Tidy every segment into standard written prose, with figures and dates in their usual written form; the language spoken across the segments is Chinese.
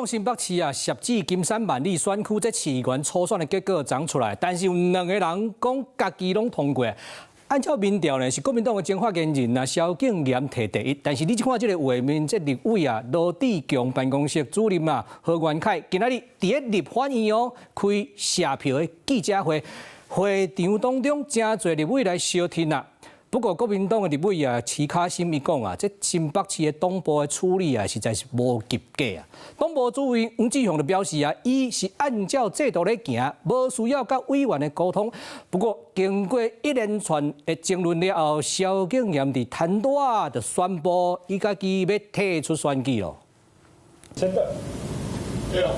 新北市汐止金山萬里選區這市員初選的結果傳出來，但是有2個人講家己攏通過。按照民調呢，是國民黨的前發言人蕭敬炎摕第一，但是你看這個畫面，這立委羅致強辦公室主任何元凱今仔日第一立法院開謝票的記者會，會場當中真儕立委來相挺啊。不過國民黨的立委徐巧芯伊講這新北市的黨部的處理實在是無及格啊。黨部主委黃志雄就表示伊是按照制度來行，無需要甲委員的溝通。不過經過一連串的爭論了後，蕭敬炎佇談大就宣布伊家己要退出選舉咯。真的，對了，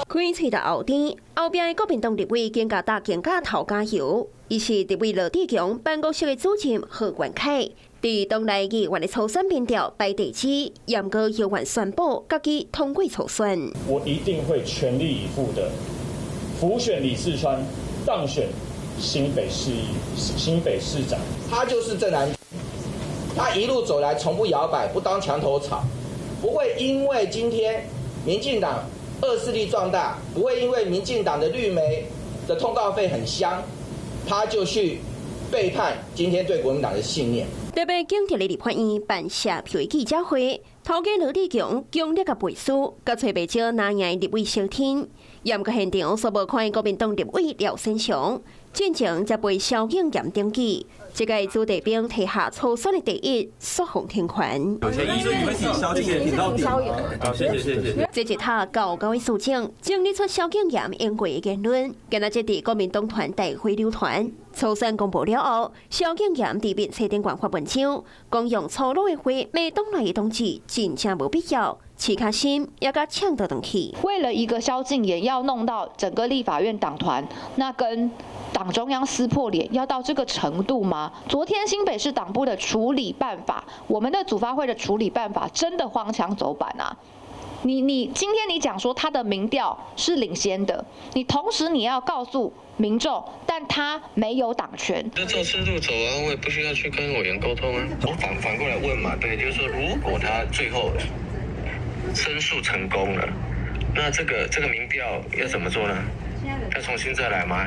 開喙到後天，後邊的國民黨立委更加打更加頭加油。伊是立委羅致強辦公室的主任何元凱，佇黨內議員的初選民調排第一，嚴格要求宣布家己通過初選。我一定會全力以赴的，輔選李四川，當選新北市長。他就是鄭南榕，他一路走來從不搖擺，不當牆頭草，不會因為今天民進黨惡勢力壯大，不會因為民進黨的綠媒的通告費很香，他就去背叛今天對國民黨的信念。特別警察的立法院辦謝票的記者會，頭家羅致強強烈的背書，甲找袂少哪樣立委相挺。嚴格現場所無看國民黨立委廖先祥，進前才被蕭敬炎登記。這個朱立兵提下初選的第一，說紅天權。有些議員會替蕭敬炎挺到底。好，謝謝。這一套高高的事情，整理出蕭敬炎因過的言論。今仔日佇國民黨團大會流傳，初選公布了後，蕭敬炎佇面冊頂官發文章，講用粗魯的話罵黨內的同志，真正無必要。徐巧芯也甲嗆到登去。為了一個蕭敬炎要弄到整個立法院黨團，那跟黨中央撕破臉要到這個程度嗎？昨天新北市黨部的處理辦法，我們的組發會的處理辦法真的荒腔走板啊！你今天你講說他的民調是領先的，你同時你要告訴民眾，但他沒有黨權。就照制度走啊，我也不需要去跟委員溝通啊。我反過來問嘛，對，就是說如果他最後申訴成功了，那這個民調要怎麼做呢？要重新再來嗎？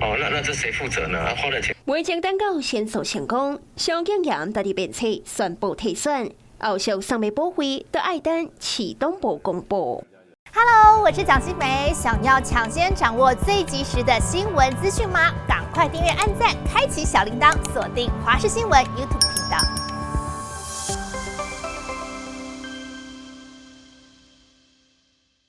哦，那這誰負責呢？花了錢。未經等到先訴成功，蕭敬炎在面冊宣布退選，後續尚未補回，都愛等市黨部公布。Hello， 我是蔣新梅，想要搶先掌握最及時的新聞資訊嗎？趕快訂閱、按讚、開啟小鈴鐺，鎖定華視新聞 YouTube 頻道。